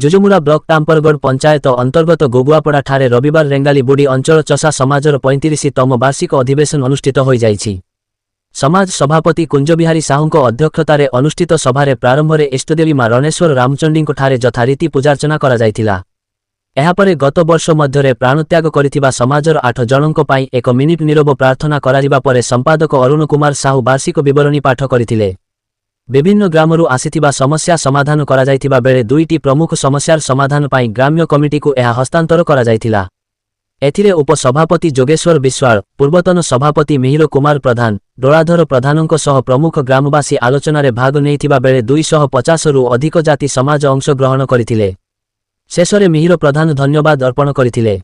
Jujumura block टांपरगढ़ panchayat अंतर्गत गोगुआपड़ा ठारे रविवार रेंगाली बुढ़ी अंचल चषा समाजर 35तम वार्षिक अधिवेशन अनुष्ठित हो जाइछि। समाज सभापति कुंजबिहारी साहूंको अध्यक्षतारे अनुष्ठित सभारे प्रारंभरे इष्टदेवी मां रणेश्वर रामचंडींको ठारे यथारीति पूजार्चना करा जायथिला। एहापरे गत वर्ष मध्यरे प्राणत्याग करिथिबा समाजर 8 जनंको पाई 1 मिनिट नीरव प्रार्थना कराजिबा परे संपादक अरुण कुमार साहू वार्षिक विवरणी पाठ करिथिले। विभिन्न ग्रामरू आसिथिबा समस्या समाधान करा जायथिबा बेले 2टी प्रमुख समस्यार समाधान पाई ग्राम्य कमिटीकु एहा हस्तांतर करा जायथिला। एथिरे उपसभापति जोगेश्वर विश्वाल, पूर्वतन सभापति मिहिर कुमार प्रधान, डोलाधर प्रधानों सह प्रमुख ग्रामवासी आलोचनारे भाग नेइथिबा बेले 250 रु अधिक जाति समाज अंश ग्रहण करिथिले। शेषरे मिहिर प्रधान धन्यवाद अर्पण करिथिले।